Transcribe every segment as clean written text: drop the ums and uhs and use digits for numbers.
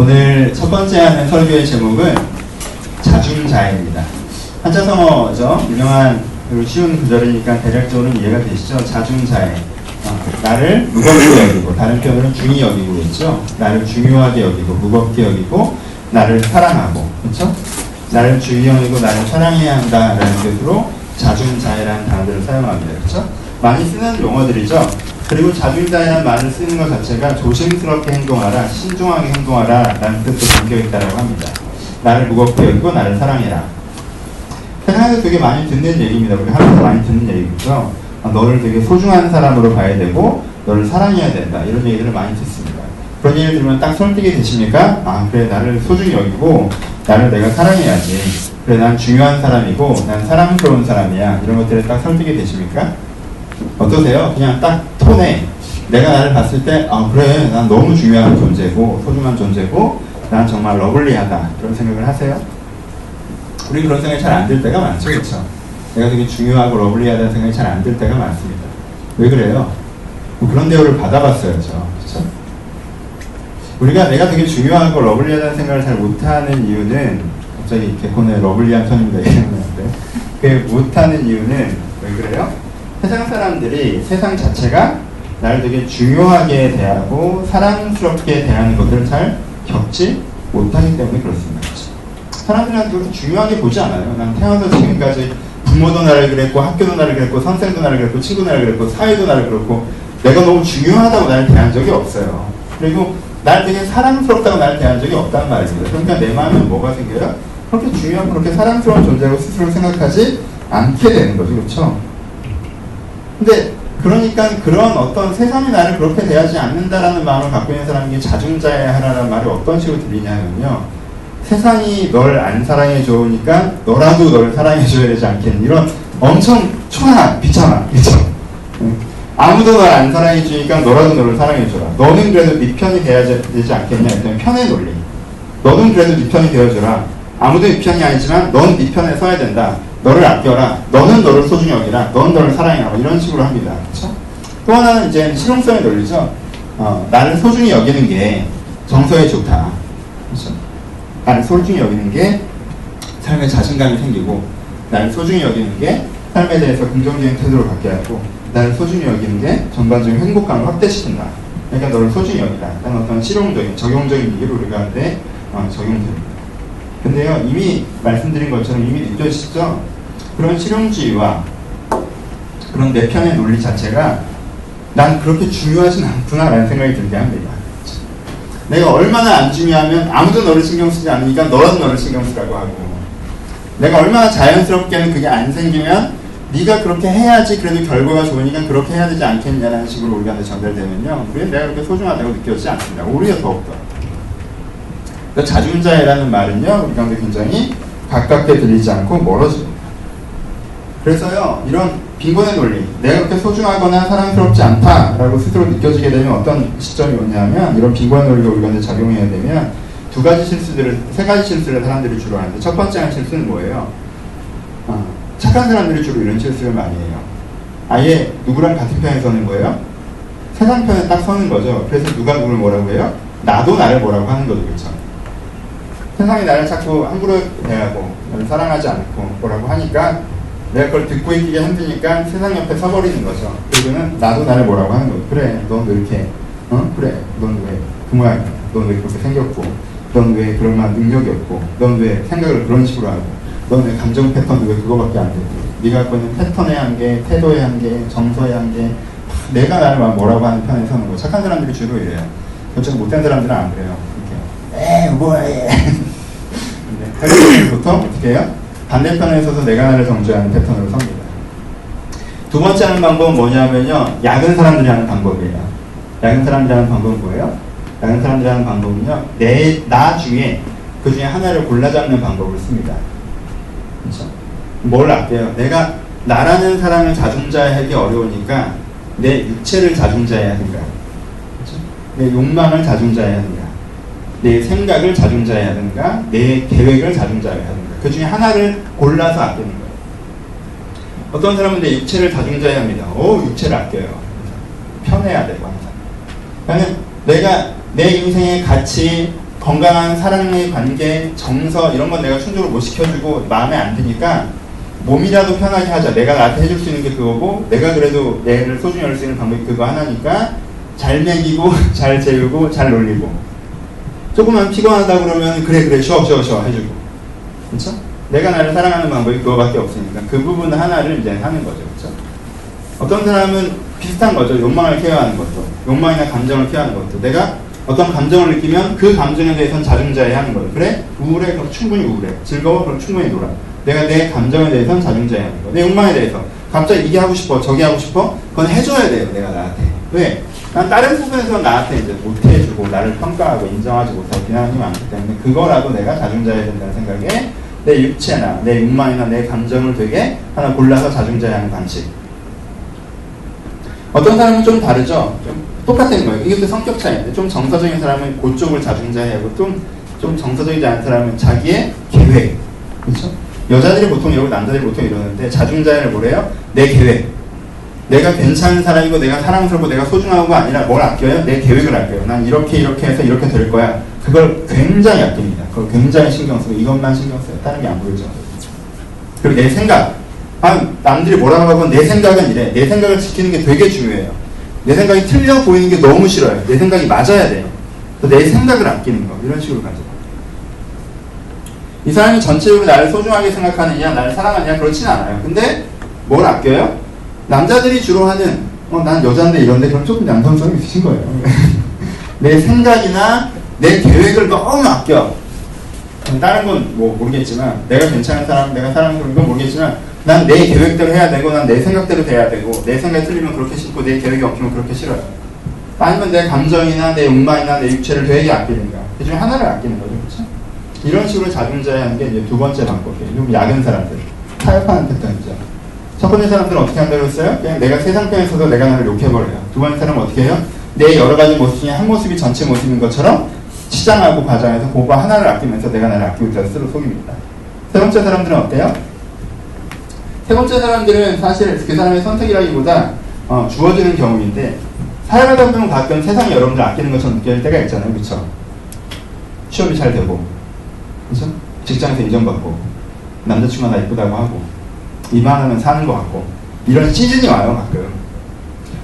오늘 첫 번째 하는 설교의 제목은 자중자애입니다. 한자성어죠. 유명한 그리고 쉬운 구절이니까 대략적으로 이해가 되시죠? 자중자애. 나를 무겁게 여기고, 다른 표현으로는 중히 여기고겠죠. 나를 중요하게 여기고, 무겁게 여기고, 나를 사랑하고, 그렇죠? 나를 중히 여기고, 나를 사랑해야 한다라는 뜻으로 자중자애라는 단어들을 사용합니다. 그렇죠? 많이 쓰는 용어들이죠. 그리고 자중자애라는 말을 쓰는 것 자체가 조심스럽게 행동하라, 신중하게 행동하라 라는 뜻도 담겨있다고 합니다. 나를 무겁게 여기고 나를 사랑해라. 세상에서 되게 많이 듣는 얘기입니다. 우리 하면서 많이 듣는 얘기죠. 너를 되게 소중한 사람으로 봐야 되고 너를 사랑해야 된다, 이런 얘기들을 많이 듣습니다. 그런 얘기를 들으면 딱 설득이 되십니까? 아, 그래, 나를 소중히 여기고 나를 내가 사랑해야지, 그래, 난 중요한 사람이고 난 사랑스러운 사람이야, 이런 것들에 딱 설득이 되십니까? 어떠세요? 그냥 딱 톤에 내가 나를 봤을 때 그래, 난 너무 중요한 존재고 소중한 존재고 난 정말 러블리하다, 그런 생각을 하세요? 우리 그런 생각이 잘 안 들 때가 많죠. 그렇죠? 내가 되게 중요하고 러블리하다는 생각이 잘 안 들 때가 많습니다. 왜 그래요? 뭐 그런 대우를 받아봤어야죠. 그렇죠? 우리가 내가 되게 중요하고 러블리하다는 생각을 잘 못하는 이유는, 갑자기 개콘의 러블리한 편입니다 얘기하는데, 그게 못하는 이유는 왜 그래요? 세상 사람들이, 세상 자체가 나를 되게 중요하게 대하고 사랑스럽게 대하는 것들을 잘 겪지 못하기 때문에 그렇습니다. 사람들한테 그렇게 중요하게 보지 않아요. 난 태어나서 지금까지 부모도 나를 그랬고, 학교도 나를 그랬고, 선생도 나를 그랬고, 친구도 나를 그랬고, 사회도 나를 그랬고, 내가 너무 중요하다고 나를 대한 적이 없어요. 그리고 날 되게 사랑스럽다고 나를 대한 적이 없단 말입니다. 그러니까 내 마음에 뭐가 생겨요? 그렇게 중요하고 그렇게 사랑스러운 존재라고 스스로 생각하지 않게 되는 거죠. 그렇죠? 근데 그러니까 그런 어떤 세상이 나를 그렇게 대하지 않는다라는 마음을 갖고 있는 사람에게 자중자애하라는 말이 어떤 식으로 들리냐면요, 세상이 널 안 사랑해 좋으니까 너라도 널 사랑해 줘야 되지 않겠니, 이런 엄청 초라한, 비참한, 그렇죠? 아무도 널 안 사랑해 주니까 너라도 너를 사랑해 줘라, 너는 그래도 네 편이 돼야 되지 않겠냐 했더니 편의 논리, 너는 그래도 네 편이 되어줘라, 아무도 네 편이 아니지만 넌 네 편에 서야 된다, 너를 아껴라, 너는 너를 소중히 여기라, 너는 너를 사랑해라, 이런 식으로 합니다. 그렇죠? 또 하나는 이제 실용성의 논리죠. 나를 소중히 여기는 게 정서에 좋다. 그렇죠? 나를 소중히 여기는 게 삶에 자신감이 생기고, 나를 소중히 여기는 게 삶에 대해서 긍정적인 태도를 갖게 하고, 나를 소중히 여기는 게 전반적인 행복감을 확대시킨다. 그러니까 너를 소중히 여기라. 라는 어떤 실용적인, 적용적인 얘기를 우리가 한데 적용됩니다. 근데요, 이미 말씀드린 것처럼 이미 느껴지시죠? 그런 실용주의와 그런 내 편의 논리 자체가 난 그렇게 중요하진 않구나 라는 생각이 들게 합니다. 내가 얼마나 안 중요하면 아무도 너를 신경 쓰지 않으니까 너라도 너를 신경 쓰라고 하고, 내가 얼마나 자연스럽게는 그게 안 생기면 네가 그렇게 해야지 그래도 결과가 좋으니까 그렇게 해야 되지 않겠냐는 식으로 우리한테 전달되면요, 우리는 내가 그렇게 소중하다고 느껴지지 않습니다. 오히려 더욱더. 그러니까 자중자애라는 말은요, 우리 가운데 굉장히 가깝게 들리지 않고 멀어집니다. 그래서요, 이런 빈곤의 논리, 내가 그렇게 소중하거나 사랑스럽지 않다라고 스스로 느껴지게 되면 어떤 시점이 오냐면, 이런 빈곤의 논리가 우리 가운데 작용해야 되면 세 가지 실수를 사람들이 주로 하는데, 첫 번째 하는 실수는 뭐예요? 착한 사람들이 주로 이런 실수를 많이 해요. 아예 누구랑 같은 편에 서는 거예요? 세상 편에 딱 서는 거죠. 그래서 누가 누구를 뭐라고 해요? 나도 나를 뭐라고 하는 거죠. 그렇죠? 세상이 나를 자꾸 함부로 대하고 나를 사랑하지 않고 뭐라고 하니까 내가 그걸 듣고 있기가 힘드니까 세상 옆에 서버리는 거죠. 그리고는 나도 나를 뭐라고 하는 거예요. 그래, 넌 왜 이렇게, 그래, 넌 왜 그 모양이야, 넌 왜 그렇게 생겼고, 넌 왜 그럴 만한 능력이 없고, 넌 왜 생각을 그런 식으로 하고, 넌 왜 감정 패턴이 왜 그거밖에 안 되고, 네가 갖고 있는 패턴의 한계, 태도의 한계, 정서의 한계, 내가 나를 막 뭐라고 하는 편에 서는 거. 착한 사람들이 주로 이래요. 그렇죠? 못된 사람들은 안 그래요. 이렇게 뭐해. 근데 보통 어떻게 해요? 반대편에 서서 내가 나를 정죄하는 패턴으로 섭니다. 두 번째 하는 방법은 뭐냐면요, 야근 사람들이 하는 방법이에요. 야근 사람들이 하는 방법은 뭐예요? 야근 사람들이 하는 방법은요, 나 중에 그 중에 하나를 골라 잡는 방법을 씁니다. 그렇죠? 뭘 아껴요? 내가 나라는 사람을 자중자애하기 어려우니까 내 육체를 자중자애하든가, 그렇죠? 내 욕망을 자중자애하든가, 내 생각을 자중자애하든가, 내 계획을 자중자애하든가, 그 중에 하나를 골라서 아끼는 거예요. 어떤 사람은 내 육체를 자중자애합니다. 육체를 아껴요. 편해야 되고 항상. 그러니까 내가 내 인생의 가치, 건강한 사랑의 관계, 정서 이런 건 내가 충족을 못 시켜주고 마음에 안 드니까 몸이라도 편하게 하자. 내가 나한테 해줄 수 있는 게 그거고 내가 그래도 얘를 소중히 할 수 있는 방법이 그거 하나니까 잘 먹이고 잘 재우고 잘 놀리고 조금만 피곤하다 그러면 그래 쉬어 해주고 그렇죠? 내가 나를 사랑하는 방법이 그거밖에 없으니까 그 부분 하나를 이제 하는 거죠. 그렇죠? 어떤 사람은 비슷한 거죠. 욕망을 케어하는 것도 욕망이나 감정을 케어하는 것도 내가 어떤 감정을 느끼면 그 감정에 대해서는 자중자애 하는 거예요. 그래? 우울해? 그럼 충분히 우울해. 즐거워? 그럼 충분히 놀아. 내가 내 감정에 대해서는 자중자애 하는 거예요. 내 욕망에 대해서. 갑자기 이게 하고 싶어, 저게 하고 싶어? 그건 해줘야 돼요, 내가 나한테. 왜? 난 다른 부분에서 나한테 이제 못해주고, 나를 평가하고, 인정하지 못하고, 비난이 많기 때문에, 그거라도 내가 자중자애해야 된다는 생각에, 내 육체나, 내 욕망이나 내 감정을 되게 하나 골라서 자중자애하는 방식. 어떤 사람은 좀 다르죠? 좀 똑같은 거예요. 이것도 성격 차이인데 좀 정서적인 사람은 그쪽을 자중자애하고 좀 정서적이지 않은 사람은 자기의 계획. 그렇죠? 여자들이 보통 이러고 남자들이 보통 이러는데 자중자애를 뭐래요? 내 계획. 내가 괜찮은 사람이고 내가 사랑스럽고 내가 소중하고가 아니라 뭘 아껴요? 내 계획을 아껴요. 난 이렇게 해서 이렇게 될 거야. 그걸 굉장히 아낍니다. 그걸 굉장히 신경 쓰고 이것만 신경 써요. 다른 게 안 보이죠. 그리고 내 생각. 남들이 뭐라고 하건 내 생각은 이래. 내 생각을 지키는 게 되게 중요해요. 내 생각이 틀려 보이는 게 너무 싫어요. 내 생각이 맞아야 돼요. 내 생각을 아끼는 거. 이런 식으로 가죠. 이 사람이 전체적으로 나를 소중하게 생각하느냐, 나를 사랑하느냐, 그렇진 않아요. 근데 뭘 아껴요? 남자들이 주로 하는, 난 여자인데 이런데, 그럼 조금 양성성이 있으신 거예요. 내 생각이나 내 계획을 너무 아껴. 다른 건 뭐 모르겠지만, 내가 괜찮은 사람, 내가 사랑스러운 건 모르겠지만, 난 내 계획대로 해야 되고, 난 내 생각대로 돼야 되고, 내 생각이 틀리면 그렇게 싫고, 내 계획이 엉키면 그렇게 싫어요. 아니면 내 감정이나 내 욕망이나 내 육체를 되게 아끼는가. 그 중에 하나를 아끼는 거죠. 그렇죠? 이런 식으로 자중자애하는 게 이제 두 번째 방법이에요. 좀 야근 사람들. 타협하는 패턴이죠. 첫 번째 사람들은 어떻게 한다고 했어요? 그냥 내가 세상편에서도 내가 나를 욕해버려요. 두 번째 사람은 어떻게 해요? 내 여러 가지 모습 중에 한 모습이 전체 모습인 것처럼 치장하고 과장해서 그거 하나를 아끼면서 내가 나를 아끼고 있다 스스로 속입니다. 세 번째 사람들은 어때요? 세 번째 사람들은 사실 그 사람의 선택이라기보다 주어지는 경우인데 살아가다 보면 가끔 세상에 여러분들 아끼는 것처럼 느껴질 때가 있잖아요. 그렇죠? 취업이 잘 되고 그렇죠? 직장에서 인정받고 남자친구가 나 이쁘다고 하고 이만하면 사는 것 같고 이런 시즌이 와요. 가끔.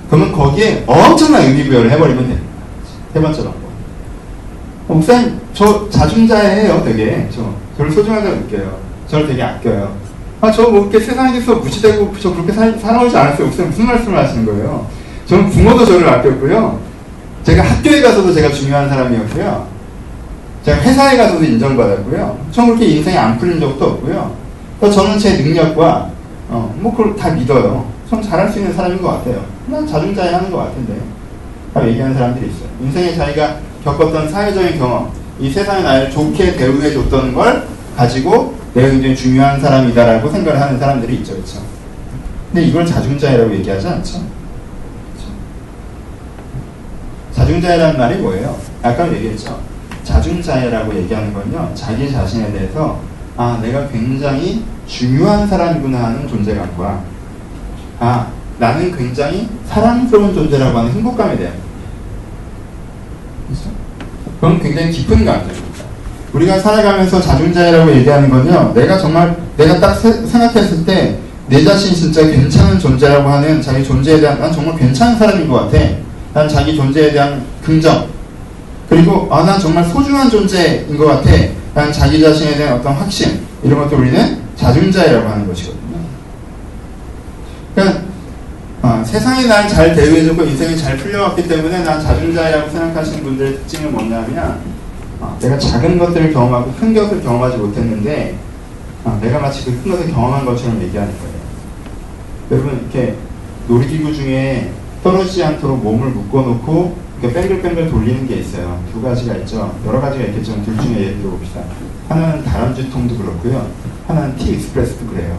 그러면 거기에 엄청난 의미부여를 해버리면 됩니다. 세 번째 방법. 목사님 저 자중자애해요. 되게 저를 소중하다고 느껴요. 저를 되게 아껴요. 저 뭐 이렇게 세상에서 무시되고 저 그렇게 살아오지 않았어요. 목사님 무슨 말씀을 하시는 거예요? 저는 부모도 저를 아꼈고요. 제가 학교에 가서도 제가 중요한 사람이었고요. 제가 회사에 가서도 인정받았고요. 저는 그렇게 인생이 안 풀린 적도 없고요. 저는 제 능력과 뭐 그걸 다 믿어요. 좀 잘할 수 있는 사람인 것 같아요. 난 자중자애 하는 것 같은데 다 얘기하는 사람들이 있어요. 인생에 자기가 겪었던 사회적인 경험, 이 세상에 나를 좋게 대우해줬던 걸 가지고 내가 굉장히 중요한 사람이다라고 생각을 하는 사람들이 있죠. 그렇죠? 근데 이걸 자중자애라고 얘기하지 않죠? 그렇죠? 자중자애라는 말이 뭐예요? 아까 얘기했죠. 자중자애라고 얘기하는 건요, 자기 자신에 대해서 내가 굉장히 중요한 사람이구나 하는 존재감과 나는 굉장히 사랑스러운 존재라고 하는 행복감에 대한 그렇죠? 그건 굉장히 깊은 감정입니다. 우리가 살아가면서 자중자애라고 얘기하는 건요, 내가 딱 생각했을 때 내 자신이 진짜 괜찮은 존재라고 하는 자기 존재에 대한 난 정말 괜찮은 사람인 것 같아. 난 자기 존재에 대한 긍정, 그리고 난 정말 소중한 존재인 것 같아. 난 자기 자신에 대한 어떤 확신, 이런 것도 우리는 자중자애라고 하는 것이거든요. 그러니까 세상이 날 잘 대우해주고 인생이 잘 풀려왔기 때문에 난 자중자애라고 생각하시는 분들의 특징은 뭐냐면 내가 작은 것들을 경험하고 큰 것을 경험하지 못했는데 내가 마치 그 큰 것을 경험한 것처럼 얘기하는 거예요. 여러분 이렇게 놀이기구 중에 떨어지지 않도록 몸을 묶어놓고 이렇게 뱅글뱅글 돌리는 게 있어요. 두 가지가 있죠. 여러 가지가 있겠지만 둘 중에 예를 들어봅시다. 하나는 다람쥐통도 그렇고요. 하나는 티익스프레스도 그래요.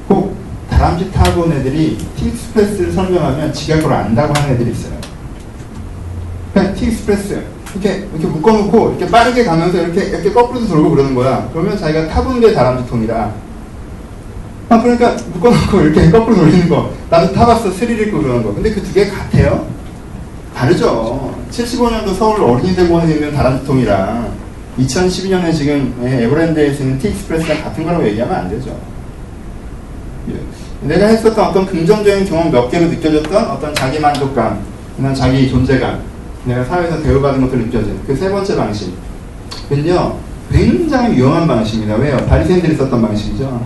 꼭 다람쥐 타고 온 애들이 티익스프레스를 설명하면 지가 그걸 안다고 하는 애들이 있어요. 그냥 티익스프레스 이렇게 묶어놓고 이렇게 빠르게 가면서 이렇게 거꾸로도 돌고 그러는 거야. 그러면 자기가 타본 게 다람쥐통이라. 그러니까 묶어놓고 이렇게 거꾸로 돌리는 거. 나도 타봤어. 스릴 있고 그러는 거. 근데 그 두 개 같아요? 다르죠. 75년도 서울 어린이대공원에 있는 다람쥐통이랑 2012년에 지금 에버랜드에서 있는 티익스프레스랑 같은 거라고 얘기하면 안 되죠. 내가 했었던 어떤 긍정적인 경험 몇 개로 느껴졌던 어떤 자기 만족감, 그냥 자기 존재감, 내가 사회에서 대우받은 것들 느껴진 그 세 번째 방식. 근요, 굉장히 위험한 방식입니다. 왜요? 바리새인들이 썼던 방식이죠.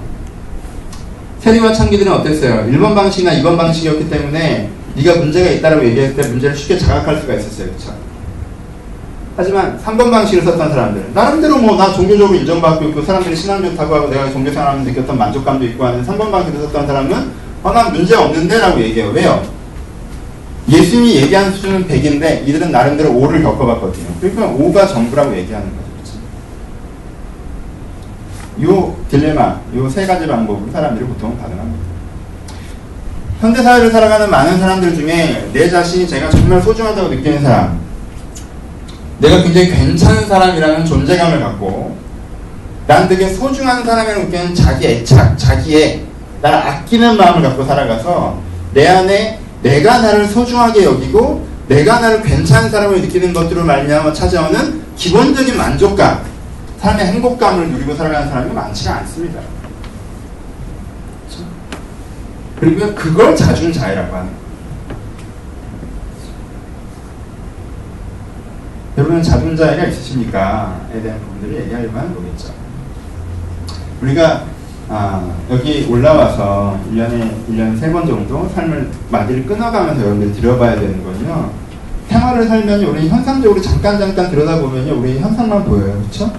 세리와 창기들은 어땠어요? 1번 방식이나 2번 방식이었기 때문에 네가 문제가 있다고 얘기할 때 문제를 쉽게 자각할 수가 있었어요. 그렇죠? 하지만 3번 방식을 썼던 사람들은 나름대로 뭐 나 종교적으로 인정받고 있고 사람들이 신앙 좋다고 하고 내가 종교생활하면서 느꼈던 만족감도 있고 하는 3번 방식을 썼던 사람은 난 문제 없는데 라고 얘기해요. 왜요? 예수님이 얘기하는 수준은 100인데 이들은 나름대로 5를 겪어봤거든요. 그러니까 5가 전부라고 얘기하는 거죠. 요 딜레마, 요 세 가지 방법으로 사람들이 보통 반응합니다. 현대사회를 살아가는 많은 사람들 중에 내 자신이 제가 정말 소중하다고 느끼는 사람, 내가 굉장히 괜찮은 사람이라는 존재감을 갖고 난 되게 소중한 사람이라고 느끼는 자기 애착, 자기의 나를 아끼는 마음을 갖고 살아가서 내 안에 내가 나를 소중하게 여기고 내가 나를 괜찮은 사람으로 느끼는 것들을 말미암아 찾아오는 기본적인 만족감, 삶의 행복감을 누리고 살아가는 사람이 많지가 않습니다. 그리고 그걸 자중자애라고 하는 거예요. 여러분은 자중자애가 있으십니까?에 대한 부분들을 얘기하려고 하는 거겠죠. 우리가 여기 올라와서 1년에 3번 정도 삶을 마디를 끊어가면서 여러분들 들여봐야 되는 거는요. 생활을 살면 우리 현상적으로 잠깐 들여다보면요. 우리 현상만 보여요. 그렇죠?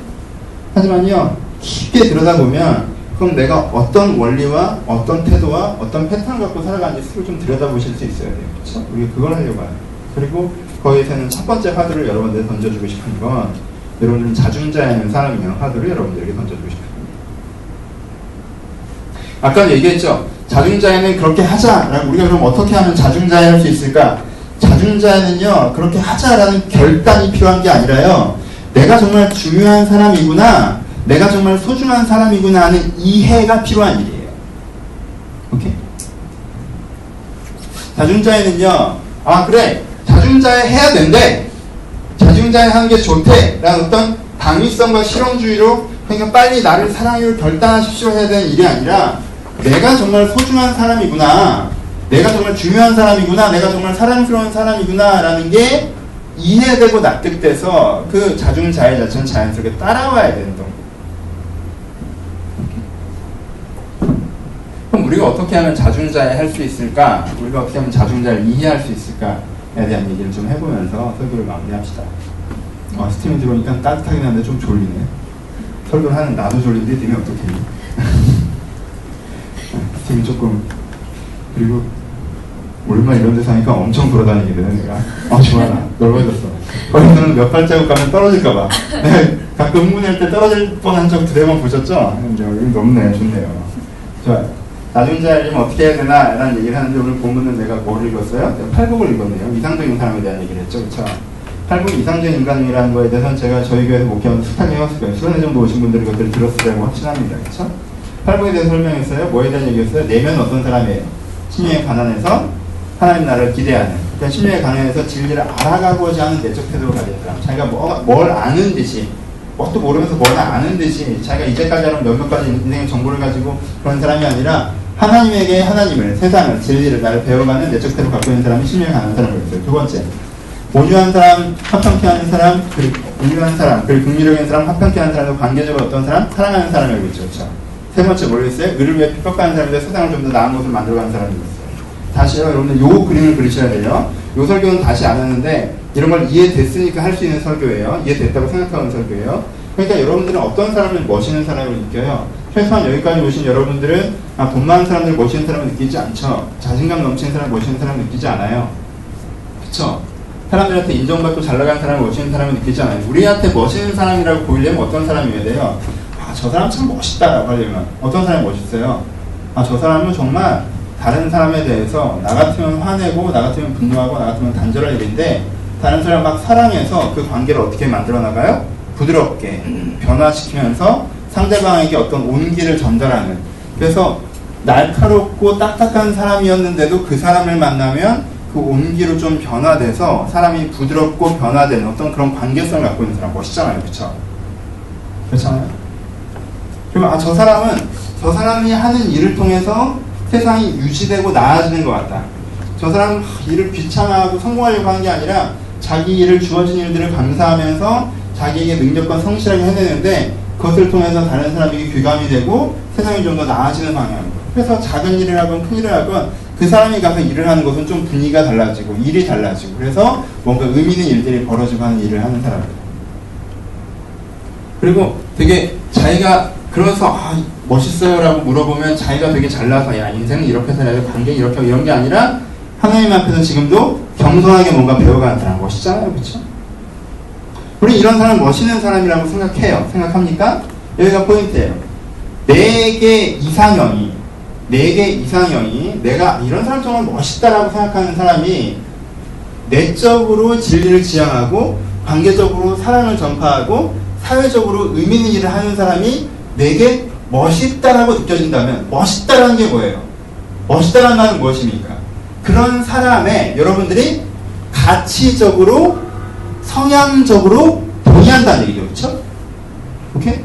하지만요. 깊게 들여다보면 그럼 내가 어떤 원리와 어떤 태도와 어떤 패턴을 갖고 살아가는지 스스로 좀 들여다보실 수 있어야 돼요. 그렇죠? 우리가 그걸 하려고 해요. 그리고 거기에서는 첫 번째 화두를 여러분들 던져주고 싶은 건 여러분들은 자중자애하는 사람이면 화두를 여러분들에게 던져주고 싶습니다. 아까 얘기했죠. 자중자애는 그렇게 하자라고. 우리가 그럼 어떻게 하면 자중자애할 수 있을까? 자중자애는요. 그렇게 하자라는 결단이 필요한 게 아니라요. 내가 정말 중요한 사람이구나, 내가 정말 소중한 사람이구나 하는 이해가 필요한 일이에요. 오케이? 자중자애는요. 그래. 자중자애 해야 된대. 자중자애 하는 게 좋대. 라는 어떤 당위성과 실용주의로 그러니까 빨리 나를 사랑하기로 결단하십시오 해야 되는 일이 아니라 내가 정말 소중한 사람이구나, 내가 정말 중요한 사람이구나, 내가 정말 사랑스러운 사람이구나 라는 게 이해되고 납득돼서 그 자중자애 자체는 자연스럽게 따라와야 되는 거예요. 그럼 우리가 어떻게 하면 자중자애 할 수 있을까? 우리가 어떻게 하면 자중자애를 이해할 수 있을까에 대한 얘기를 좀 해보면서 설교를 마무리합시다. 스팀이 들어오니까 따뜻하긴 한데 좀 졸리네. 설교를 하는 나도 졸린데 님이 어떻게 스팀이 조금. 그리고 오랜만에 이런 데서 하니까 엄청 돌아다니거든. 내가 좋아, 넓어졌어. 거기서는 몇 발자국 가면 떨어질까봐 가끔 흥분할 때 떨어질 뻔한 적 2-3번 보셨죠? 여기 높네. 좋네요. 좋아요. 자중자애를 어떻게 해야 되나 라는 얘기를 하는데 오늘 본문은 내가 뭘 읽었어요? 팔복을 읽었네요. 이상적인 사람에 대한 얘기를 했죠. 그쵸? 팔복이 이상적인 인간이라는 거에 대해서는 제가 저희 교회에서 목회하면서 숱하게 해왔을 거예요. 수련회 정도 오신 분들이 그것들을 들었으라고 확신합니다. 그쵸? 팔복에 대해서 설명했어요. 뭐에 대한 얘기였어요? 내면 어떤 사람이에요? 심령에 가난해서 하나님 나라를 기대하는, 그러니까 심령에 가난해서 진리를 알아가고자 하는 내적 태도를 가진 사람. 자기가 뭘 아는 듯이, 뭣도 모르면서 뭘 아는 듯이 자기가 이제까지 하는 몇몇 가지 인생의 정보를 가지고 그런 사람이 아니라 하나님에게 하나님을, 세상을, 진리를 나를 배워가는 내적 태도를 갖고 있는 사람이 심령에 가난한 사람을 했어요. 두 번째, 온유한 사람, 화평케 하는 사람, 그리고 온유한 사람, 그리고 긍휼적인 사람, 화평케 하는 사람도 관계적으로 어떤 사람? 사랑하는 사람이라고 했죠. 그렇죠? 세 번째 모르겠어요? 의를 위해 핍박하는 사람인데 세상을 좀 더 나은 곳을 만들어가는 사람이었어요. 다시요, 여러분들 요 그림을 그리셔야 돼요. 요 설교는 다시 안 하는데 이런 걸 이해됐으니까 할 수 있는 설교예요. 이해됐다고 생각하는 설교예요. 그러니까 여러분들은 어떤 사람을 멋있는 사람으로 느껴요? 최소한 여기까지 오신 여러분들은 돈 많은 사람들 멋있는 사람을 느끼지 않죠. 자신감 넘치는 사람 멋있는 사람을 느끼지 않아요. 그쵸? 사람들한테 인정받고 잘나가는 사람을 멋있는 사람을 느끼지 않아요. 우리한테 멋있는 사람이라고 보이려면 어떤 사람이어야 돼요? 저 사람 참 멋있다라고 하려면 어떤 사람이 멋있어요? 저 사람은 정말 다른 사람에 대해서 나 같으면 화내고 나 같으면 분노하고 나 같으면 단절할 일인데 다른 사람 막 사랑해서 그 관계를 어떻게 만들어 나가요? 부드럽게 변화시키면서 상대방에게 어떤 온기를 전달하는. 그래서 날카롭고 딱딱한 사람이었는데도 그 사람을 만나면 그 온기로 좀 변화돼서 사람이 부드럽고 변화되는 어떤 그런 관계성을 갖고 있는 사람 멋있잖아요. 그쵸? 그렇잖아요. 그리고 저 사람이 하는 일을 통해서 세상이 유지되고 나아지는 것 같다. 저 사람은 일을 귀찮아하고 성공하려고 하는 게 아니라 자기 일을 주어진 일들을 감사하면서 자기에게 능력과 성실하게 해내는데 그것을 통해서 다른 사람에게 귀감이 되고 세상이 좀 더 나아지는 방향으로. 그래서 작은 일을 하건 큰 일을 하건 그 사람이 가서 일을 하는 것은 좀 분위기가 달라지고 일이 달라지고 그래서 뭔가 의미 있는 일들이 벌어지고 하는 일을 하는 사람이에요. 그리고 되게 자기가 그래서 멋있어요 라고 물어보면 자기가 되게 잘나서 야 인생은 이렇게 살아야 돼 관계는 이렇게 이런 게 아니라 하나님 앞에서 지금도 겸손하게 뭔가 배워가는 사람 멋있잖아요. 그렇죠? 우리 이런 사람 멋있는 사람이라고 생각합니까? 여기가 포인트예요. 내게 이상형이 내가 이런 사람 정말 멋있다라고 생각하는 사람이 내적으로 진리를 지향하고 관계적으로 사랑을 전파하고 사회적으로 의미 있는 일을 하는 사람이 내게 멋있다라고 느껴진다면 멋있다라는 게 뭐예요? 멋있다라는 말은 무엇입니까? 그런 사람에 여러분들이 가치적으로 성향적으로 동의한다는 얘기죠. 그렇죠? 오케이?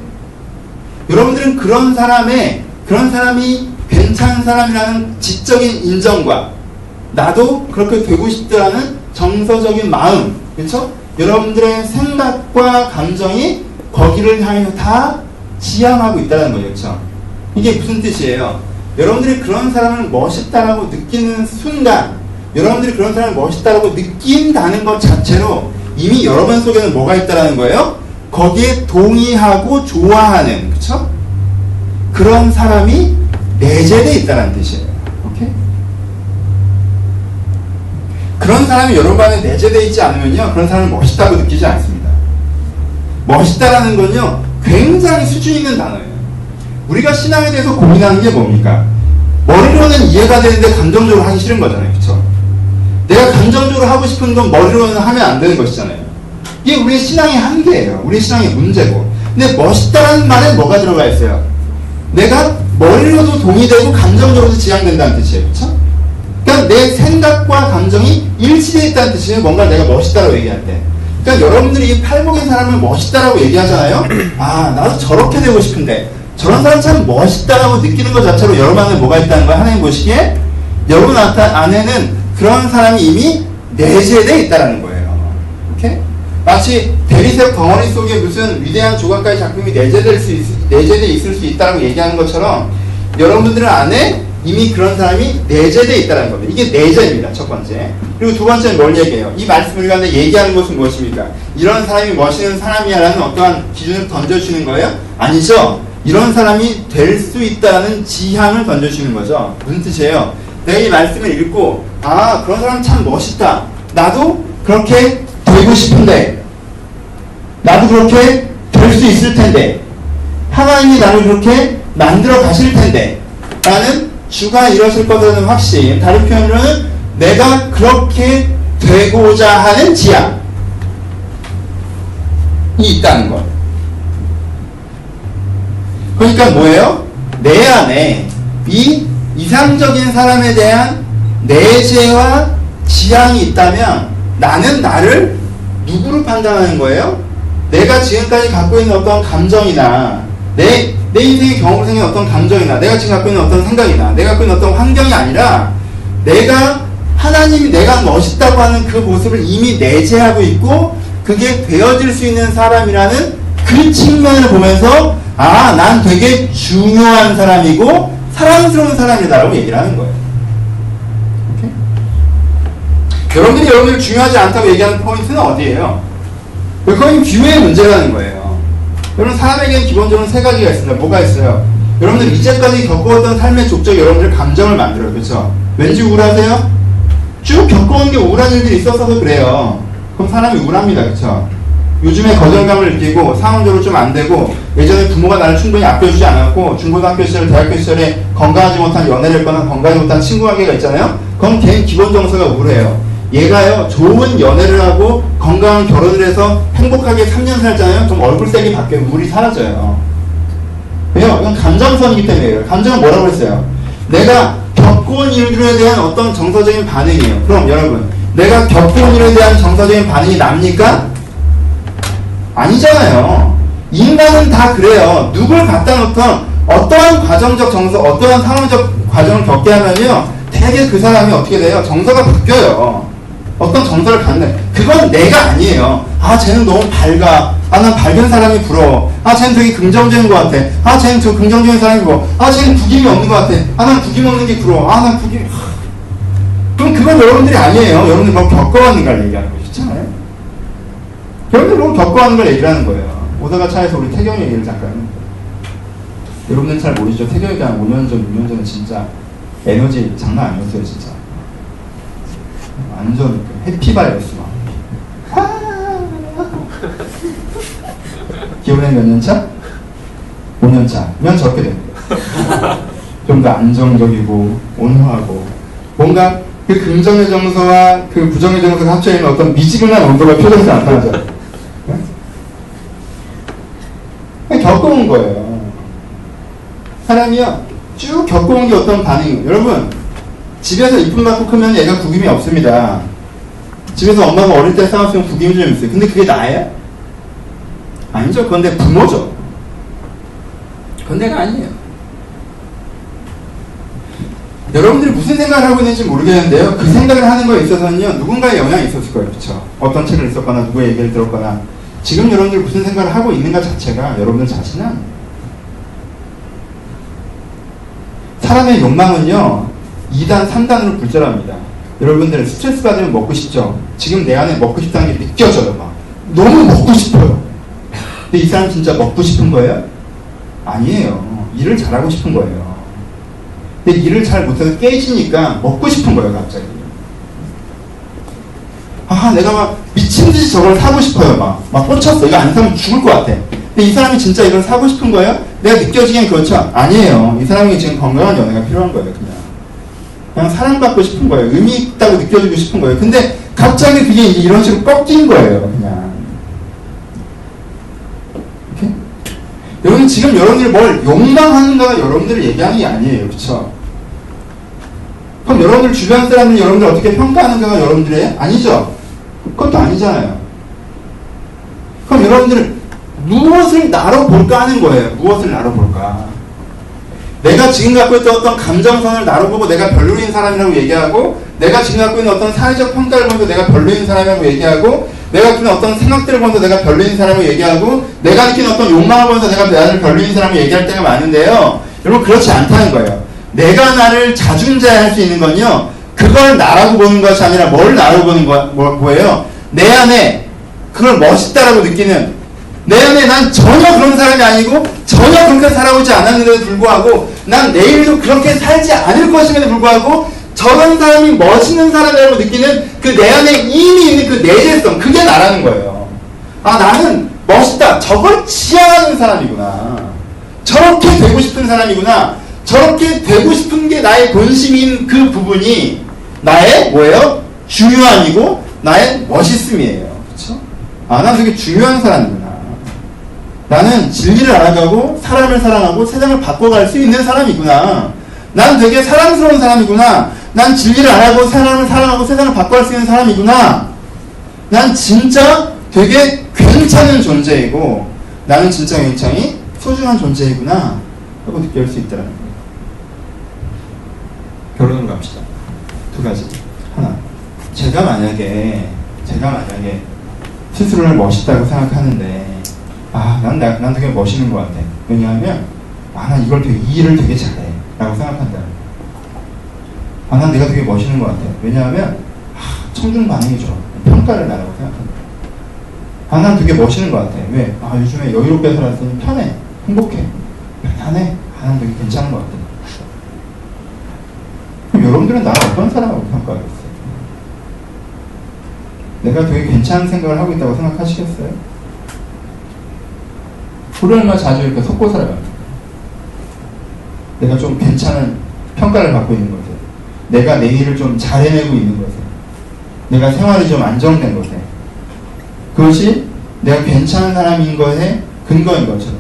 여러분들은 그런 사람이 괜찮은 사람이라는 지적인 인정과 나도 그렇게 되고 싶다라는 정서적인 마음, 그렇죠? 여러분들의 생각과 감정이 거기를 향해서 다 지향하고 있다는 거죠. 그렇죠? 이게 무슨 뜻이에요? 여러분들이 그런 사람을 멋있다라고 느끼는 순간 여러분들이 그런 사람을 멋있다라고 느낀다는 것 자체로 이미 여러분 속에는 뭐가 있다라는 거예요? 거기에 동의하고 좋아하는, 그쵸? 그런 사람이 내재되어 있다는 뜻이에요. 오케이? 그런 사람이 여러분 안에 내재되어 있지 않으면요, 그런 사람을 멋있다고 느끼지 않습니다. 멋있다라는 건요, 굉장히 수준 있는 단어예요. 우리가 신앙에 대해서 고민하는 게 뭡니까? 머리로는 이해가 되는데 감정적으로 하기 싫은 거잖아요. 그쵸? 내가 감정적으로 하고 싶은 건 머리로는 하면 안 되는 것이잖아요. 이게 우리의 신앙의 한계예요. 우리의 신앙의 문제고. 근데 멋있다는 말에 뭐가 들어가 있어요? 내가 머리로도 동의되고 감정적으로도 지향된다는 뜻이에요. 그쵸? 그러니까 내 생각과 감정이 일치되어 있다는 뜻이에요. 뭔가 내가 멋있다라고 얘기할 때. 그러니까 여러분들이 이 팔복인 사람을 멋있다라고 얘기하잖아요. 나도 저렇게 되고 싶은데 저런 사람 참 멋있다라고 느끼는 것 자체로 여러분 안에 뭐가 있다는 거야. 하나님 보시기에 여러분 안에는 그런 사람이 이미 내재되어 있다는 거예요. 오케이? 마치 대리석 덩어리 속에 무슨 위대한 조각가의 작품이 내재되어 있을 수 있다고 얘기하는 것처럼 여러분들 안에 이미 그런 사람이 내재되어 있다는 겁니다. 이게 내재입니다. 첫 번째. 그리고 두 번째는 뭘 얘기해요? 이 말씀을 가운데 얘기하는 것은 무엇입니까? 이런 사람이 멋있는 사람이야 라는 어떠한 기준을 던져주는 거예요? 아니죠. 이런 사람이 될 수 있다는 지향을 던져주는 거죠. 무슨 뜻이에요? 내가 이 말씀을 읽고 그런 사람 참 멋있다. 나도 그렇게 되고 싶은데 나도 그렇게 될 수 있을 텐데 하나님이 나를 그렇게 만들어 가실 텐데 라는 주가 이루어질 것이라는 확신, 다른 표현으로는 내가 그렇게 되고자 하는 지향이 있다는 것. 그러니까 뭐예요? 내 안에 이 이상적인 사람에 대한 내재와 지향이 있다면 나는 나를 누구로 판단하는 거예요? 내가 지금까지 갖고 있는 어떤 감정이나 내 인생의 경험으로 생긴 어떤 감정이나 내가 지금 갖고 있는 어떤 생각이나 내가 갖고 있는 어떤 환경이 아니라 하나님이 내가 멋있다고 하는 그 모습을 이미 내재하고 있고 그게 되어질 수 있는 사람이라는 그 측면을 보면서 난 되게 중요한 사람이고 사랑스러운 사람이다라고 얘기를 하는 거예요. 오케이? 여러분들이 중요하지 않다고 얘기하는 포인트는 어디예요? 그건 뷰의 문제라는 거예요. 여러분 사람에게는 기본적으로 세 가지가 있습니다. 뭐가 있어요? 여러분들 이제까지 겪어왔던 삶의 족적이 여러분들 감정을 만들어요. 그렇죠? 왠지 우울하세요? 쭉 겪어온 게 우울한 일들이 있었어서 그래요. 그럼 사람이 우울합니다. 그렇죠? 요즘에 거절감을 느끼고 상황적으로 좀 안 되고 예전에 부모가 나를 충분히 아껴주지 않았고 중고등학교 시절, 대학교 시절에 건강하지 못한 연애를 했거나 건강하지 못한 친구 관계가 있잖아요. 그건 개인 기본 정서가 우울해요. 얘가요 좋은 연애를 하고 건강한 결혼을 해서 행복하게 3년 살잖아요. 그럼 얼굴색이 바뀌어요. 우울이 사라져요. 왜요? 이건 감정선이기 때문에요. 감정은 뭐라고 했어요? 내가 겪어온 일들에 대한 어떤 정서적인 반응이에요. 그럼 여러분, 내가 겪어온 일에 대한 정서적인 반응이 납니까? 아니잖아요. 인간은 다 그래요. 누굴 갖다 놓던 어떠한 과정적 정서, 어떠한 상황적 과정을 겪게 하면요, 되게 그 사람이 어떻게 돼요? 정서가 바뀌어요. 어떤 정서를 갖는, 그건 내가 아니에요. 아, 쟤는 너무 밝아. 아, 난 밝은 사람이 부러워. 아, 쟤는 되게 긍정적인 것 같아. 아, 쟤는 저 긍정적인 사람이 부러워. 아, 쟤는 구김이 없는 것 같아. 아, 난 구김 없는 게 부러워. 아, 난 구김. 그럼 그건 여러분들이 아니에요. 여러분들 뭐 겪어왔는 걸 얘기하는 것이잖아요. 여러분들 뭐 겪어왔는 걸 얘기하는 거예요. 오다가 차에서 우리 태경 얘기를 잠깐. 여러분들 잘 모르시죠? 태경이가 한 5년 전, 6년 전에 진짜 에너지 장난 아니었어요, 진짜. 완전 해피바이러스 막. 기원에 몇 년 차? 5년 차면 저렇게 됩니다. 좀 더 안정적이고 온화하고 뭔가 그 긍정의 정서와 그 부정의 정서가 합쳐있는 어떤 미지근한 온도가 표정에서 나타나죠. 네? 겪어온 거예요. 사람이요 쭉 겪어온 게 어떤 반응이에요. 여러분, 집에서 이쁨 받고 크면 애가 구김이 없습니다. 집에서 엄마가 어릴 때 싸웠으면 구김이 좀 있어요. 근데 그게 나예요? 아니죠. 그건 내 부모죠. 그건 내가 아니에요. 여러분들이 무슨 생각을 하고 있는지 모르겠는데요. 그 생각을 하는 거에 있어서는요, 누군가의 영향이 있었을 거예요. 그렇죠? 어떤 책을 읽었거나 누구의 얘기를 들었거나 지금 여러분들이 무슨 생각을 하고 있는가 자체가 여러분들 자신은 사람의 욕망은요 2단, 3단으로 불절합니다. 여러분들 스트레스 받으면 먹고 싶죠? 지금 내 안에 먹고 싶다는 게 느껴져요. 막 너무 먹고 싶어요. 근데 이 사람 진짜 먹고 싶은 거예요? 아니에요. 일을 잘하고 싶은 거예요. 근데 일을 잘 못해서 깨지니까 먹고 싶은 거예요, 갑자기. 아, 내가 막 미친 듯이 저걸 사고 싶어요. 막 꽂혔어. 이거 안 사면 죽을 것 같아. 근데 이 사람이 진짜 이걸 사고 싶은 거예요? 내가 느껴지기엔 그렇죠? 아니에요. 이 사람이 지금 건강한 연애가 필요한 거예요, 그냥 사랑받고 싶은 거예요. 의미 있다고 느껴지고 싶은 거예요. 근데 갑자기 그게 이런 식으로 꺾인 거예요, 그냥. 이렇게? 여러분, 지금 여러분들이 뭘 욕망하는가가 여러분들을 얘기하는 게 아니에요, 그쵸? 그럼 여러분들 주변 사람들이 여러분들 어떻게 평가하는가가 여러분들의 아니죠? 그것도 아니잖아요. 그럼 여러분들은 무엇을 나로 볼까 하는 거예요. 무엇을 나로 볼까? 내가 지금 갖고 있던 어떤 감정선을 나로 보고 내가 별로인 사람이라고 얘기하고, 내가 지금 갖고 있는 어떤 사회적 평가를 보면서 내가 별로인 사람이라고 얘기하고, 내가 느끼는 어떤 생각들을 보면서 내가 별로인 사람이라고 얘기하고, 내가 느끼는 어떤 욕망을 보면서 내가 나를 별로인 사람이라고 얘기할 때가 많은데요. 여러분, 그렇지 않다는 거예요. 내가 나를 자중자애할 수 있는 건요, 그걸 나라고 보는 것이 아니라 뭘 나라고 보는 거예요? 내 안에 그걸 멋있다라고 느끼는, 내 안에 난 전혀 그런 사람이 아니고 전혀 그렇게 살아오지 않았는데도 불구하고 난 내일도 그렇게 살지 않을 것임에도 불구하고 저런 사람이 멋있는 사람이라고 느끼는 그 내 안에 이미 있는 그 내재성, 그게 나라는 거예요. 아, 나는 멋있다. 저걸 지향하는 사람이구나. 저렇게 되고 싶은 사람이구나. 저렇게 되고 싶은 게 나의 본심인 그 부분이 나의 뭐예요? 중요함이고 나의 멋있음이에요. 그렇죠? 아, 난 되게 중요한 사람이구나. 나는 진리를 알아가고 사람을 사랑하고 세상을 바꿔갈 수 있는 사람이구나. 난 되게 사랑스러운 사람이구나. 난 진리를 알아가고 사람을 사랑하고 세상을 바꿔갈 수 있는 사람이구나. 난 진짜 되게 괜찮은 존재이고 나는 진짜 굉장히 소중한 존재이구나 하고 느낄 수 있다는 거예요. 결론을 갑시다. 두 가지. 하나, 제가 만약에 스스로를 멋있다고 생각하는데 난 되게 멋있는 것 같아. 왜냐하면 난 이 일을 되게 잘해 라고 생각한다. 난 내가 되게 멋있는 것 같아. 왜냐하면 청중 반응이 좋아. 평가를 나라고 생각한다. 난 되게 멋있는 것 같아. 왜? 요즘에 여유롭게 살았으니 편해. 행복해. 편안해. 난 되게 괜찮은 것 같아. 그럼 여러분들은 나를 어떤 사람이라고 평가하겠어요? 내가 되게 괜찮은 생각을 하고 있다고 생각하시겠어요? 우리 얼마 자주 이렇게 속고 살아갑니다. 내가 좀 괜찮은 평가를 받고 있는 것에, 내가 내 일을 좀 잘 해내고 있는 것에, 내가 생활이 좀 안정된 것에, 그것이 내가 괜찮은 사람인 것에 근거인 것처럼.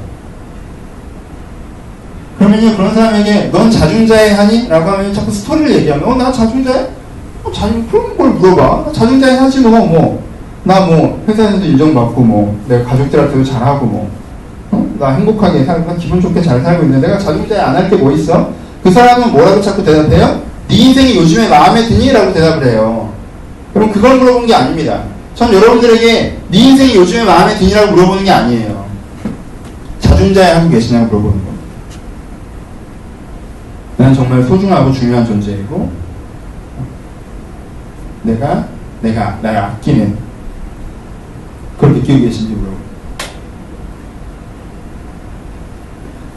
그러면요, 그런 사람에게 넌 자중자애 하니? 라고 하면 자꾸 스토리를 얘기하면 나 자중자애? 그럼 뭘 물어봐. 나 자중자애 하지 나 회사에서도 인정받고 내가 가족들한테도 잘하고 나 행복하게 살고 기분 좋게 잘 살고 있는데 내가 자중자애 안 할 게 뭐 있어? 그 사람은 뭐라고 자꾸 대답해요? 네 인생이 요즘에 마음에 드니? 라고 대답을 해요. 그럼 그걸 물어본 게 아닙니다. 전 여러분들에게 네 인생이 요즘에 마음에 드니라고 물어보는 게 아니에요. 자중자애 하고 계시냐고 물어보는 겁니다. 나는 정말 소중하고 중요한 존재이고 내가 나를 아끼는 그걸 느끼고 계신지 물어보고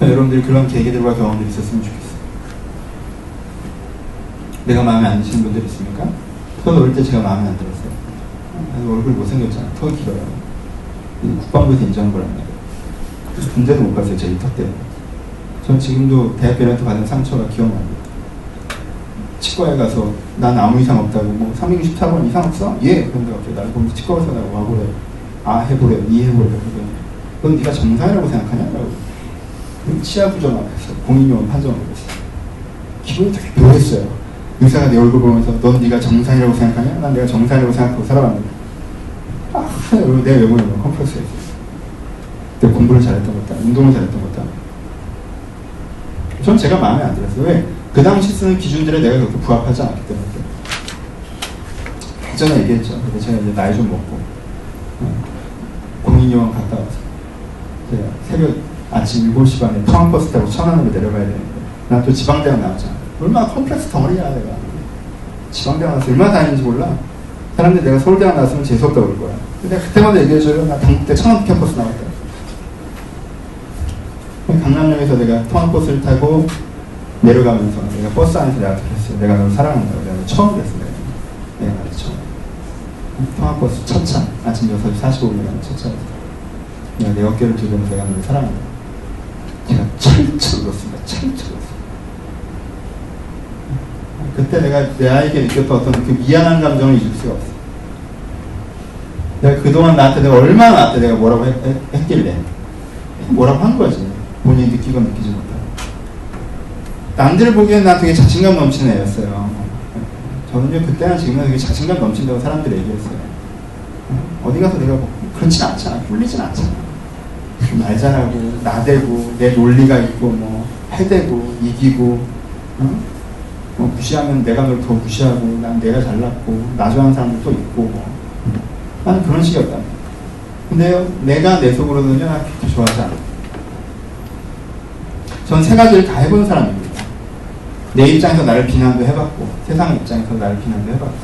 여러분들이 그런 계기들과 경험들이 있었으면 좋겠어요. 내가 마음에 안 드시는 분들 있습니까? 저도 어릴 때 제가 마음에 안 들었어요. 얼굴이 못생겼잖아. 턱이 길어요. 국방부에서 인정한 거란 말이에요. 그래서 군대도 못 갔어요. 제 이 턱 때문에. 전 지금도 대학교한테 받은 상처가 기억납니다. 치과에 가서 난 아무 이상 없다고 364번 이상 없어? 예. 그런데 갑자기 나를 보면서 치과 의사라고 와보래. 아 해보래. 이 해보래. 넌 네가 정상이라고 생각하냐? 라고. 치아 부정 앞에서 공인요원 판정을 했어요. 기분이 되게 묘했어요. 의사가 내 얼굴 보면서 넌 네가 정상이라고 생각하냐? 난 내가 정상이라고 생각하고 살아갑니다. 내 외모에 컴플렉스가 있었어요. 내가 공부를 잘했던 것도 운동을 잘했던 것도 전 제가 마음에 안 들었어요. 왜? 그 당시 쓰는 기준들에 내가 그렇게 부합하지 않았기 때문에. 그 전에 얘기했죠. 근데 제가 이제 나이 좀 먹고 공인요원 갔다 와서 제가 새벽 아침 7시 반에 청안버스 타고 천안으로 내려가야 되는데 난 또 지방대학 나왔잖아. 얼마나 컴플렉스 덩어리야 내가. 지방대학 나와서 얼마나 다니는지 몰라. 사람들이 내가 서울대학 나왔으면 재수없다고 그럴 거야. 근데 내가 그때마다 얘기해줘요. 나 당국대 천안 캠퍼스 나왔다. 강남역에서 내가 통학버스를 타고 내려가면서 내가 버스 안에서 내가 그랬어요. 내가 널 사랑한다고. 내가 처음 그랬어. 내가 말했죠. 통학버스 첫 차. 아침 6시 45분에 가는 첫 차에서 내가 내 어깨를 두르면서 내가 널 사랑한다. 제가 철철 울었습니다. 철철 울었어요. 그때 내가 내 아이에게 느꼈던 어떤 그 미안한 감정을 잊을 수가 없어. 내가 그동안 내가 얼마나 나한테 내가 뭐라고 했길래 뭐라고 한 거지. 본인이 느끼고 느끼지 못하고. 남들 보기엔 나 되게 자신감 넘치는 애였어요. 저는요 그때나 지금은 되게 자신감 넘친다고 사람들이 얘기했어요. 어디 가서 내가 그렇진 않잖아. 꿀리진 않잖아. 말 잘하고 나대고 내 논리가 있고 해대고 이기고 무시하면 내가 널 더 무시하고 난 내가 잘났고 나 좋아하는 사람들도 있고 나는 그런 식이었다. 근데요 내가 내 속으로는요 나 그렇게 좋아하지 않아. 전 세 가지를 다 해본 사람입니다. 내 입장에서 나를 비난도 해봤고 세상 입장에서 나를 비난도 해봤고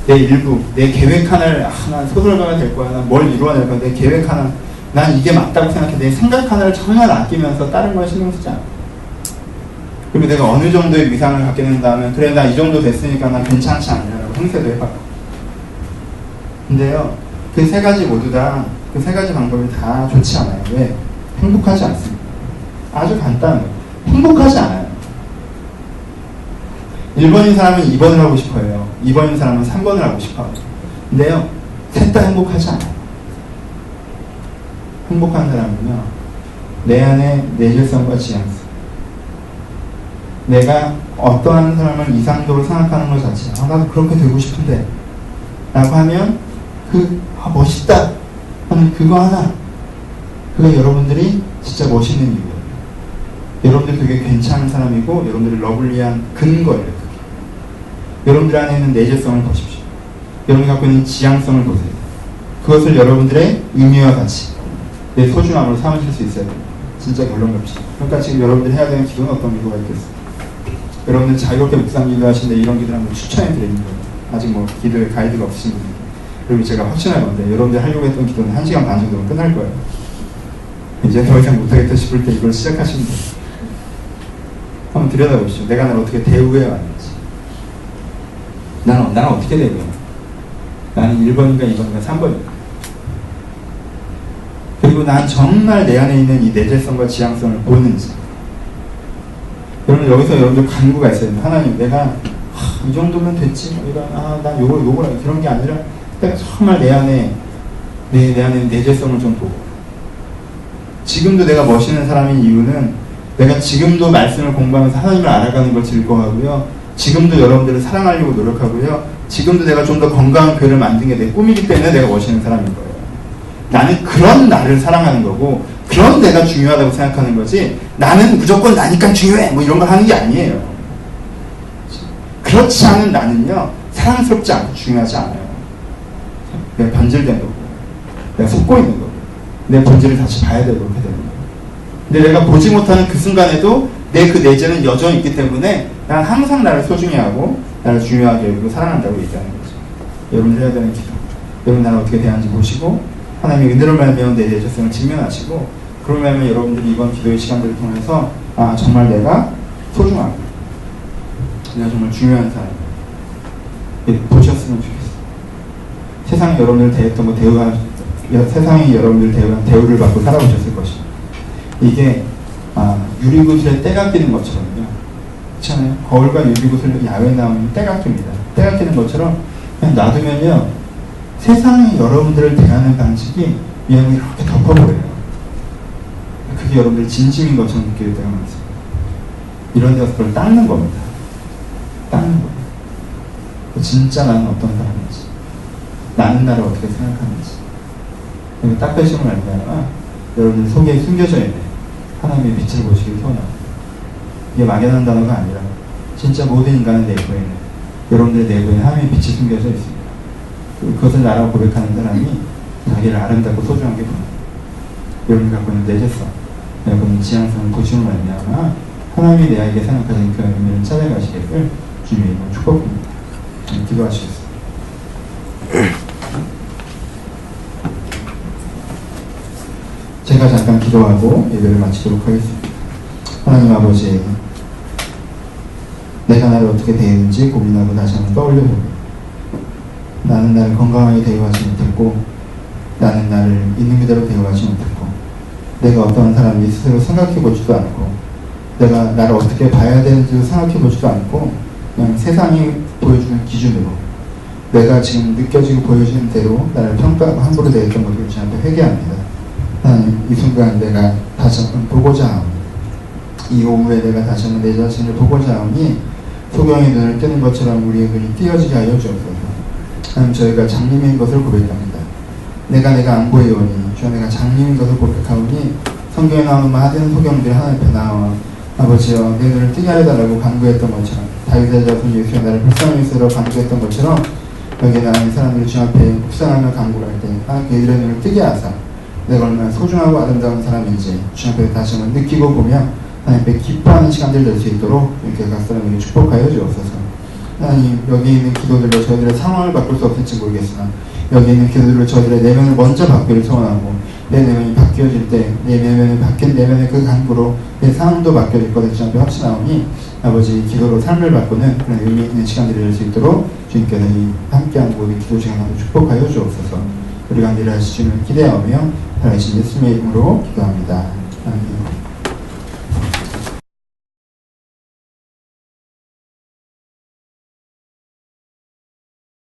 내 일부, 내 계획 하나를 난 소설가가 될 거야. 난 뭘 이루어낼 거야. 내 계획 하나 난 이게 맞다고 생각해. 내 생각 하나를 정말 아끼면서 다른 걸 신경 쓰지 않아. 그리고 내가 어느 정도의 위상을 갖게 된다면 그래 나 이 정도 됐으니까 난 괜찮지 않냐라고 행세도 해봤고. 근데요 그 세 가지 모두 다 그 세 가지 방법이 다 좋지 않아요. 왜? 행복하지 않습니다. 아주 간단해요. 행복하지 않아요. 1번인 사람은 2번을 하고 싶어요. 2번인 사람은 3번을 하고 싶어요. 근데요 셋 다 행복하지 않아요. 행복한 사람은요 내 안에 내재성과 지향성, 내가 어떠한 사람을 이상적으로 생각하는 것 자체, 나도 그렇게 되고 싶은데 라고 하면 멋있다 하는 그거 하나, 그게 여러분들이 진짜 멋있는 이유예요. 여러분들 되게 괜찮은 사람이고 여러분들이 러블리한 근거예요. 그게. 여러분들 안에 있는 내재성을 보십시오. 여러분이 갖고 있는 지향성을 보세요. 그것을 여러분들의 의미와 가치, 내 소중함으로 삼으실 수 있어야 됩니다. 진짜 결론 납시다. 그러니까 지금 여러분들이 해야 되는 기도는 어떤 기도가 있겠어요? 여러분들 자유롭게 묵상 기도하시는데 이런 기도를 한번 추천해 드리는 거예요. 아직 기도에 가이드가 없으신 분들. 그리고 제가 확신할 건데 여러분들이 하려고 했던 기도는 1시간 반 정도면 끝날 거예요. 이제 더 이상 못하겠다 싶을 때 이걸 시작하시면 돼요. 한번 들여다보시죠. 내가 날 어떻게 대우해 왔는지. 나는 어떻게 대우해? 나는 1번인가 2번인가 3번인가. 그리고 난 정말 내 안에 있는 이 내재성과 지향성을 보는지. 여러분 여기서 여러분들 간구가 있어요. 하나님 내가 이 정도면 됐지. 난 요걸 그런 게 아니라 내가 정말 내 안에 내재성을 좀 보고. 지금도 내가 멋있는 사람인 이유는 내가 지금도 말씀을 공부하면서 하나님을 알아가는 걸 즐거워하고요. 지금도 여러분들을 사랑하려고 노력하고요. 지금도 내가 좀 더 건강한 교회를 만드는 게 내 꿈이기 때문에 내가 멋있는 사람인 거예요. 나는 그런 나를 사랑하는 거고 그런 내가 중요하다고 생각하는 거지 나는 무조건 나니까 중요해 뭐 이런 걸 하는 게 아니에요. 그렇지 않은 나는요 사랑스럽지 않고 중요하지 않아요. 내가 변질된 거고 내가 속고 있는 거고 내 본질을 다시 봐야 되고 그렇게 되는 거예요. 근데 내가 보지 못하는 그 순간에도 내 그 내재는 여전히 있기 때문에 난 항상 나를 소중히 하고 나를 중요하게 여기고 사랑한다고 얘기하는 거죠. 여러분 해야 되는 기도. 여러분 나를 어떻게 대하는지 보시고 하나님의 은혜로 말미암아 내 내재성을 직면하시고 그러면 여러분들이 이번 기도의 시간들을 통해서 아 정말 내가 소중하고 내가 정말 중요한 사람 보셨으면 좋겠어요. 세상에 여러분들 대했던 거 세상에 여러분들 대한 대우를 받고 살아오셨을 것이고 이게 유리구슬에 때가 끼는 것처럼요. 그렇잖아요. 거울과 유리구슬 야외에 나오면 때가 낍니다. 때가 끼는 것처럼 그냥 놔두면요. 세상에 여러분들을 대하는 방식이 여러분이 이렇게 덮어버려요. 그게 여러분들 진심인 것처럼 느낄 때가 많습니다. 이런 데서 그걸 닦는 겁니다. 닦는 거예요. 진짜 나는 어떤 사람인지 나는 나를 어떻게 생각하는지 이거 닦으시면 말미암아 여러분들 속에 숨겨져 있는 하나님의 빛을 보시길 소원합니다. 이게 막연한 단어가 아니라 진짜 모든 인간의 내부에는 여러분들의 내부에 하나님의 빛이 숨겨져 있습니다. 그것을 나라고 고백하는 사람이 자기를 아름답고 소중하게 보는 여러분이 갖고 있는 내재성 여러분의 지향성을 보시는 말미암아 하나님이 내에게 생각하는 그 의미를 찾아가시기를 주님의 이름으로 축복합니다. 기도하시겠습니다. 제가 잠깐 기도하고 예배를 마치도록 하겠습니다. 하나님 아버지 내가 나를 어떻게 대했는지 고민하고 다시 한번 떠올려보고 나는 나를 건강하게 대우하지 못했고 나는 나를 있는 그대로 대우하지 못했고 내가 어떠한 사람인지 스스로 생각해보지도 않고 내가 나를 어떻게 봐야 되는지도 생각해보지도 않고 그냥 세상이 보여주는 기준으로 내가 지금 느껴지고 보여지는 대로 나를 평가하고 함부로 대했던 것을 주 앞에 회개합니다. 하나님 이 순간 내가 다시 한번 보고자 하오니 이 오후에 내가 다시 한번 내 자신을 보고자 하오니 소경의 눈을 뜨는 것처럼 우리의 눈이 띄어지게 하여 주옵소서. 하나님 저희가 장님인 것을 고백합니다. 내가 안 보이오니 주여 내가 장님인 것을 고백하오니 성경에 나오는 많은 소경들이 하나님 앞에 나와 아버지여 내 눈을 뜨게 하려달라고 간구했던 것처럼 다윗의 자손 예수여 나를 불쌍히 여기시라고 간구했던 것처럼 여기에 나는 사람들이 주 앞에 묵상하며 간구할 때 하나님 그들의 눈을 뜨게 하사 내가 얼마나 소중하고 아름다운 사람인지 주 앞에 다시 한번 느끼고 보며 하나님께 기뻐하는 시간들 낼 수 있도록 이렇게 각 사람에게 축복하여 주옵소서. 하나님 여기 있는 기도들로 저희들의 상황을 바꿀 수 없을지 모르겠으나 여기 있는 기도들로 저희들의 내면을 먼저 바뀌기를 소원하고 내 내면이 바뀌어질 때 내 내면이 바뀐 내면의 그 간구로 내 상황도 바뀌어질 것을 주 앞에 확신하오니 아버지 기도로 삶을 바꾸는 그런 의미 있는 시간들이 될 수 있도록 주님께서 이 함께한 모든 기도 시간을 축복하여 주옵소서. 우리 간절히 하시는 기대하며 살아계신 예수님의 이름으로 기도합니다.